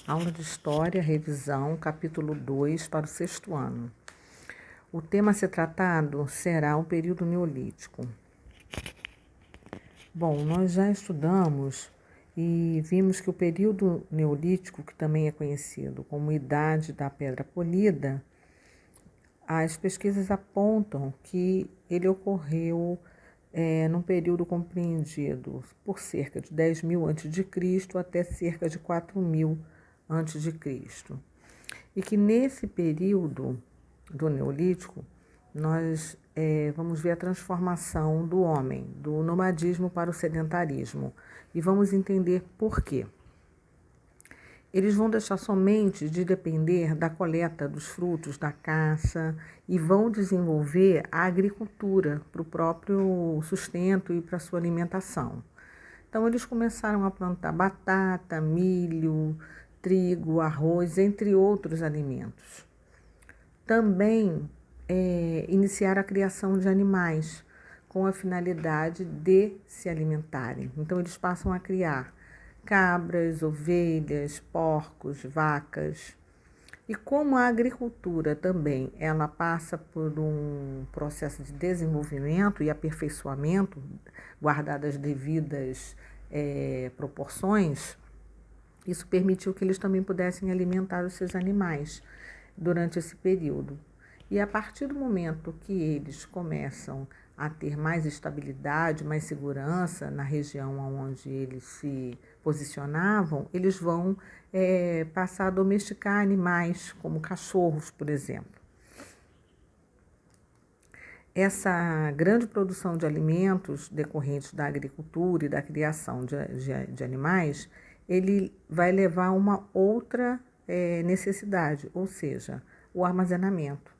Aula de História, revisão, capítulo 2 para o 6º ano. O tema a ser tratado será o período neolítico. Bom, nós já estudamos e vimos que o período neolítico, que também é conhecido como Idade da Pedra Polida, as pesquisas apontam que ele ocorreu num período compreendido por cerca de 10.000 a.C. até cerca de 4.000 a.C. E que nesse período do Neolítico, nós vamos ver a transformação do homem, do nomadismo para o sedentarismo. E vamos entender por quê. Eles vão deixar somente de depender da coleta dos frutos, da caça, e vão desenvolver a agricultura para o próprio sustento e para a sua alimentação. Então, eles começaram a plantar batata, milho, trigo, arroz, entre outros alimentos. Também iniciaram a criação de animais com a finalidade de se alimentarem. Então, eles passam a criar cabras, ovelhas, porcos, vacas. E como a agricultura também ela passa por um processo de desenvolvimento e aperfeiçoamento, guardadas as devidas proporções, isso permitiu que eles também pudessem alimentar os seus animais durante esse período. E a partir do momento que eles começam a ter mais estabilidade, mais segurança na região onde eles se posicionavam, eles vão passar a domesticar animais, como cachorros, por exemplo. Essa grande produção de alimentos decorrentes da agricultura e da criação de animais, ele vai levar a uma outra necessidade, ou seja, o armazenamento.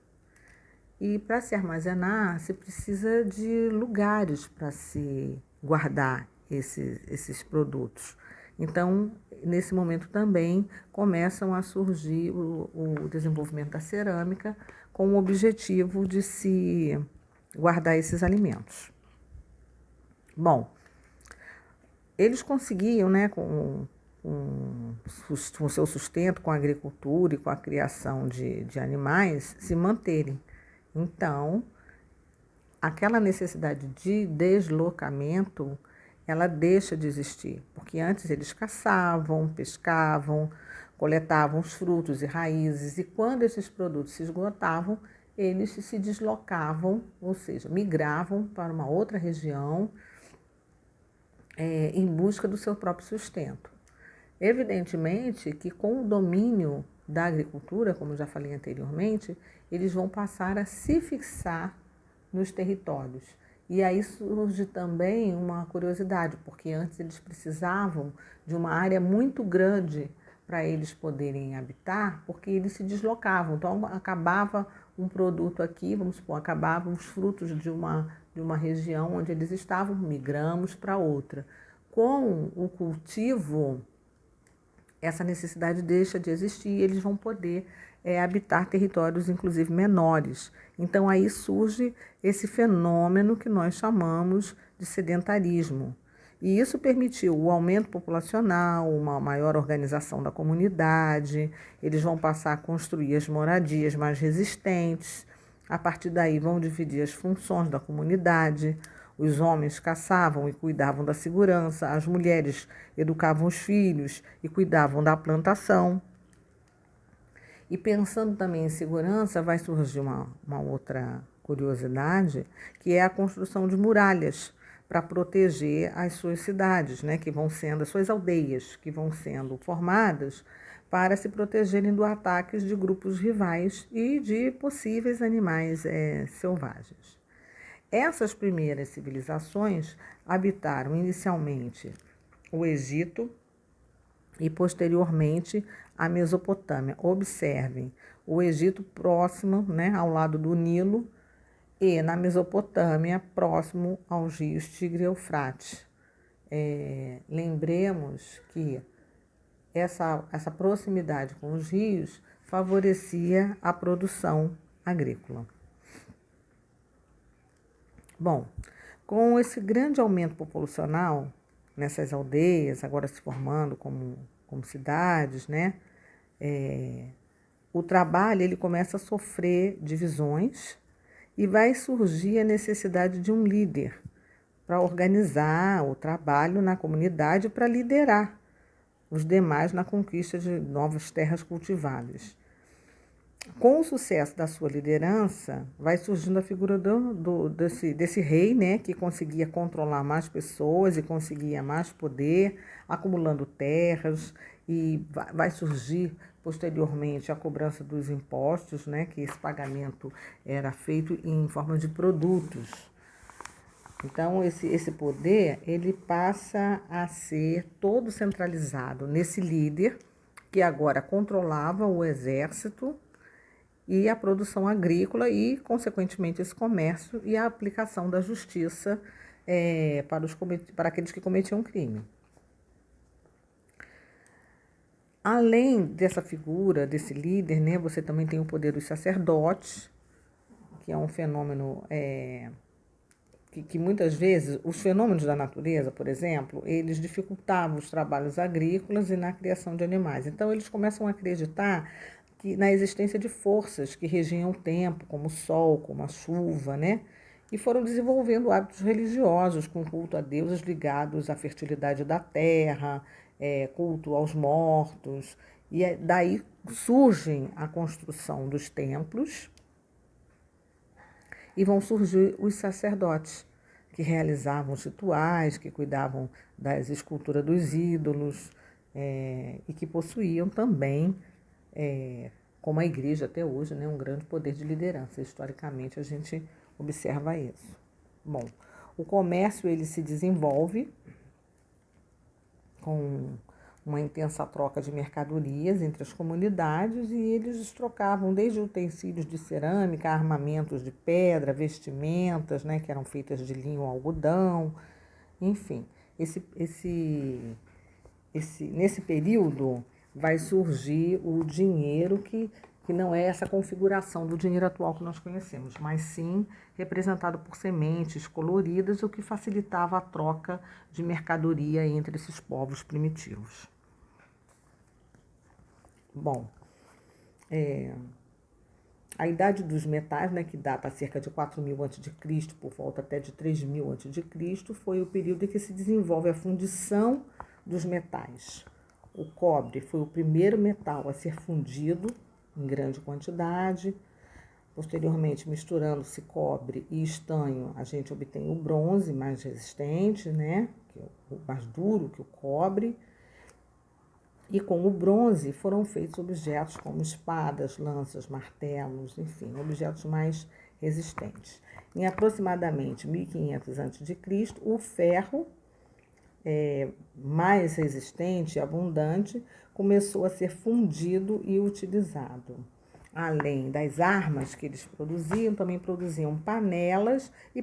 E para se armazenar, se precisa de lugares para se guardar esses produtos. Então, nesse momento também começam a surgir o desenvolvimento da cerâmica com o objetivo de se guardar esses alimentos. Bom, eles conseguiam, né, com o seu sustento, com a agricultura e com a criação de animais, se manterem. Então, aquela necessidade de deslocamento, ela deixa de existir, porque antes eles caçavam, pescavam, coletavam os frutos e raízes, e quando esses produtos se esgotavam, eles se deslocavam, ou seja, migravam para uma outra região em busca do seu próprio sustento. Evidentemente que com o domínio da agricultura, como já falei anteriormente, eles vão passar a se fixar nos territórios. E aí surge também uma curiosidade, porque antes eles precisavam de uma área muito grande para eles poderem habitar, porque eles se deslocavam. Então, acabava um produto aqui, vamos supor, acabavam os frutos de uma região onde eles estavam, migramos para outra. Com o cultivo, essa necessidade deixa de existir e eles vão poder habitar territórios, inclusive, menores. Então, aí surge esse fenômeno que nós chamamos de sedentarismo. E isso permitiu o aumento populacional, uma maior organização da comunidade, eles vão passar a construir as moradias mais resistentes, a partir daí vão dividir as funções da comunidade. Os homens caçavam e cuidavam da segurança, as mulheres educavam os filhos e cuidavam da plantação. E pensando também em segurança, vai surgir uma outra curiosidade, que é a construção de muralhas para proteger as suas cidades, né, que vão sendo, as suas aldeias, que vão sendo formadas para se protegerem dos ataques de grupos rivais e de possíveis animais selvagens. Essas primeiras civilizações habitaram inicialmente o Egito e posteriormente a Mesopotâmia. Observem, o Egito próximo, né, ao lado do Nilo, e na Mesopotâmia próximo aos rios Tigre e Eufrates. Lembremos que essa proximidade com os rios favorecia a produção agrícola. Bom, com esse grande aumento populacional nessas aldeias, agora se formando como cidades, né? o trabalho ele começa a sofrer divisões e vai surgir a necessidade de um líder para organizar o trabalho na comunidade, para liderar os demais na conquista de novas terras cultivadas. Com o sucesso da sua liderança, vai surgindo a figura desse rei, né, que conseguia controlar mais pessoas e conseguia mais poder, acumulando terras, e vai surgir posteriormente a cobrança dos impostos, né, que esse pagamento era feito em forma de produtos. Então, esse poder ele passa a ser todo centralizado nesse líder, que agora controlava o exército e a produção agrícola e, consequentemente, esse comércio e a aplicação da justiça para aqueles que cometiam crime. Além dessa figura, desse líder, né, você também tem o poder dos sacerdotes, que é um fenômeno que muitas vezes, os fenômenos da natureza, por exemplo, eles dificultavam os trabalhos agrícolas e na criação de animais. Então, eles começam a acreditar na existência de forças que regiam o tempo, como o sol, como a chuva, né? E foram desenvolvendo hábitos religiosos com culto a deuses ligados à fertilidade da terra, culto aos mortos. E daí surgem a construção dos templos e vão surgir os sacerdotes, que realizavam os rituais, que cuidavam das esculturas dos ídolos e que possuíam também, como a igreja até hoje, né, um grande poder de liderança. Historicamente, a gente observa isso. Bom, o comércio ele se desenvolve com uma intensa troca de mercadorias entre as comunidades e eles trocavam desde utensílios de cerâmica, armamentos de pedra, vestimentas, né, que eram feitas de linho ou algodão, enfim. Nesse período vai surgir o dinheiro que não é essa configuração do dinheiro atual que nós conhecemos, mas sim representado por sementes coloridas, o que facilitava a troca de mercadoria entre esses povos primitivos. Bom, a idade dos metais, né, que data cerca de 4.000 a.C., por volta até de 3.000 a.C., foi o período em que se desenvolve a fundição dos metais. O cobre foi o primeiro metal a ser fundido em grande quantidade. Posteriormente, misturando-se cobre e estanho, a gente obtém o bronze mais resistente, né, que é o mais duro que o cobre. E com o bronze foram feitos objetos como espadas, lanças, martelos, enfim, objetos mais resistentes. Em aproximadamente 1500 a.C., o ferro, mais resistente e abundante, começou a ser fundido e utilizado. Além das armas que eles produziam, também produziam panelas e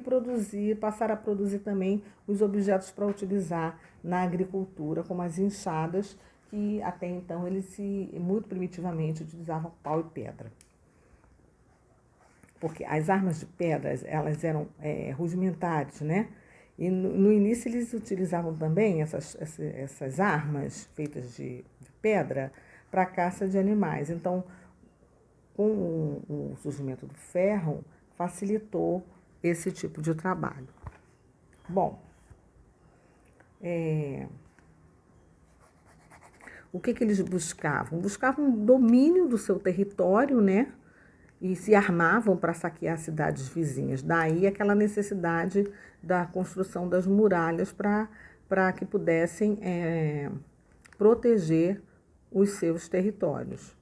passaram a produzir também os objetos para utilizar na agricultura, como as enxadas, que até então eles muito primitivamente utilizavam pau e pedra. Porque as armas de pedra, elas eram rudimentares, né? E no início eles utilizavam também essas armas feitas de pedra para a caça de animais. Então, com o surgimento do ferro, facilitou esse tipo de trabalho. Bom, o que eles buscavam? Buscavam domínio do seu território, né? E se armavam para saquear cidades vizinhas. Daí aquela necessidade da construção das muralhas para que pudessem proteger os seus territórios.